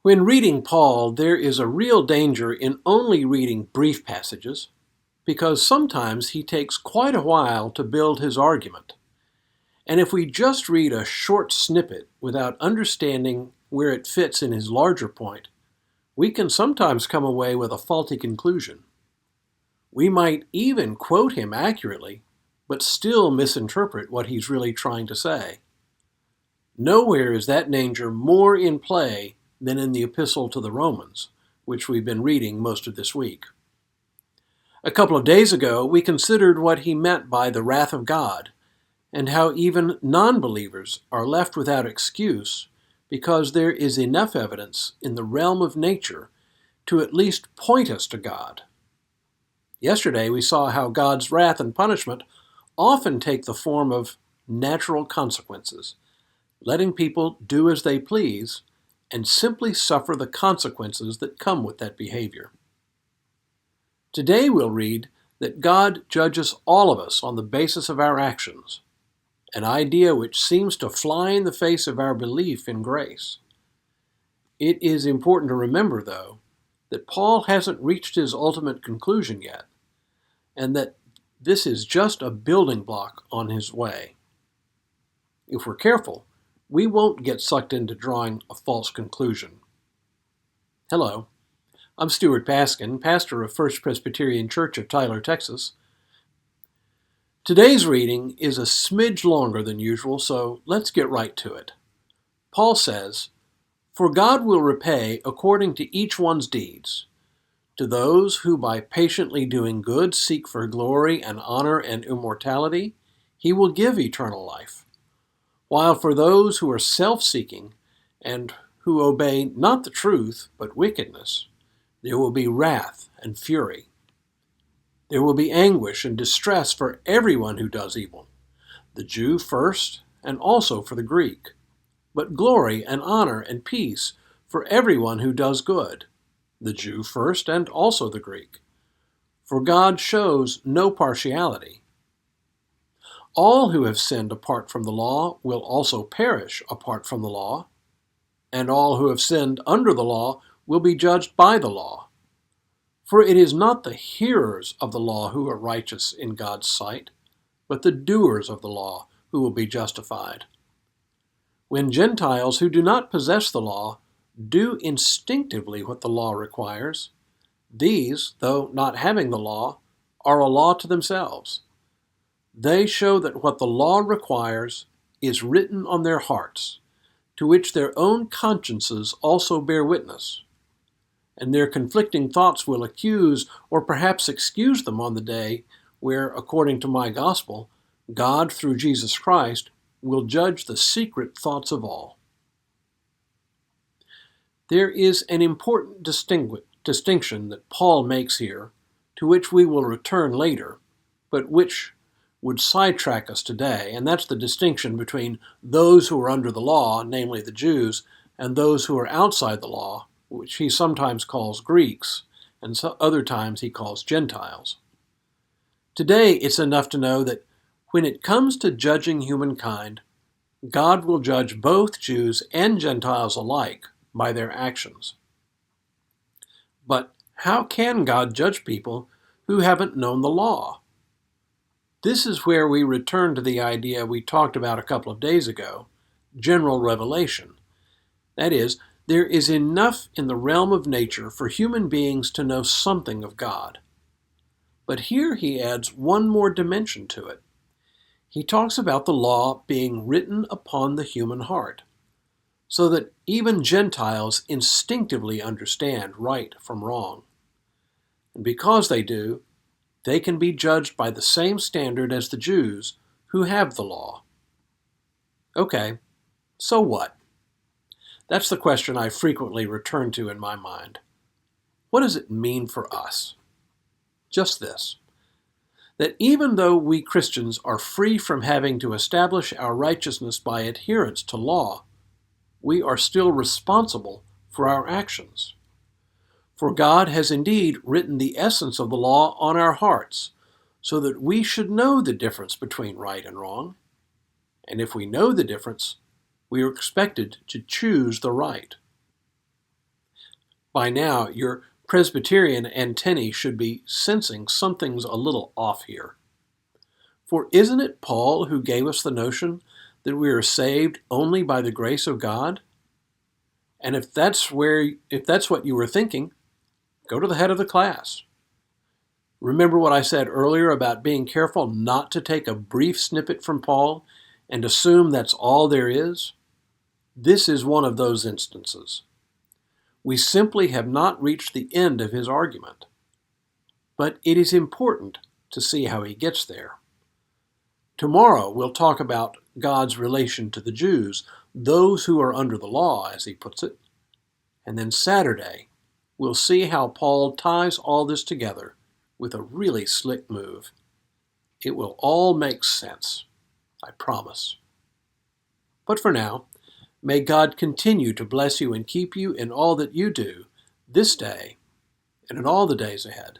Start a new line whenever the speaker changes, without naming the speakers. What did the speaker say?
When reading Paul, there is a real danger in only reading brief passages, because sometimes he takes quite a while to build his argument. And if we just read a short snippet without understanding where it fits in his larger point, we can sometimes come away with a faulty conclusion. We might even quote him accurately, but still misinterpret what he's really trying to say. Nowhere is that danger more in play than in the Epistle to the Romans, which we've been reading most of this week. A couple of days ago, we considered what he meant by the wrath of God, and how even non-believers are left without excuse because there is enough evidence in the realm of nature to at least point us to God. Yesterday, we saw how God's wrath and punishment often take the form of natural consequences, letting people do as they please and simply suffer the consequences that come with that behavior. Today we'll read that God judges all of us on the basis of our actions, an idea which seems to fly in the face of our belief in grace. It is important to remember, though, that Paul hasn't reached his ultimate conclusion yet, and that this is just a building block on his way. If we're careful, we won't get sucked into drawing a false conclusion. Hello, I'm Stuart Baskin, pastor of First Presbyterian Church of Tyler, Texas. Today's reading is a smidge longer than usual, so let's get right to it. Paul says, "For God will repay according to each one's deeds. To those who by patiently doing good seek for glory and honor and immortality, he will give eternal life. While for those who are self-seeking and who obey not the truth but wickedness, there will be wrath and fury. There will be anguish and distress for everyone who does evil, the Jew first and also for the Greek, but glory and honor and peace for everyone who does good, the Jew first and also the Greek. For God shows no partiality. All who have sinned apart from the law will also perish apart from the law, and all who have sinned under the law will be judged by the law. For it is not the hearers of the law who are righteous in God's sight, but the doers of the law who will be justified. When Gentiles who do not possess the law do instinctively what the law requires, these, though not having the law, are a law to themselves. They show that what the law requires is written on their hearts, to which their own consciences also bear witness. And their conflicting thoughts will accuse or perhaps excuse them on the day where, according to my gospel, God, through Jesus Christ, will judge the secret thoughts of all." There is an important distinction that Paul makes here, to which we will return later, but which would sidetrack us today, and that's the distinction between those who are under the law, namely the Jews, and those who are outside the law, which he sometimes calls Greeks, and other times he calls Gentiles. Today it's enough to know that when it comes to judging humankind, God will judge both Jews and Gentiles alike by their actions. But how can God judge people who haven't known the law? This is where we return to the idea we talked about a couple of days ago, general revelation. That is, there is enough in the realm of nature for human beings to know something of God. But here he adds one more dimension to it. He talks about the law being written upon the human heart, so that even Gentiles instinctively understand right from wrong. And because they do, they can be judged by the same standard as the Jews who have the law. Okay, so what? That's the question I frequently return to in my mind. What does it mean for us? Just this, that even though we Christians are free from having to establish our righteousness by adherence to law, we are still responsible for our actions. For God has indeed written the essence of the law on our hearts, so that we should know the difference between right and wrong. And if we know the difference, we are expected to choose the right. By now, your Presbyterian antennae should be sensing something's a little off here. For isn't it Paul who gave us the notion that we are saved only by the grace of God? And if that's what you were thinking, go to the head of the class. Remember what I said earlier about being careful not to take a brief snippet from Paul and assume that's all there is? This is one of those instances. We simply have not reached the end of his argument. But it is important to see how he gets there. Tomorrow we'll talk about God's relation to the Jews, those who are under the law, as he puts it. And then Saturday, we'll see how Paul ties all this together with a really slick move. It will all make sense, I promise. But for now, may God continue to bless you and keep you in all that you do this day and in all the days ahead.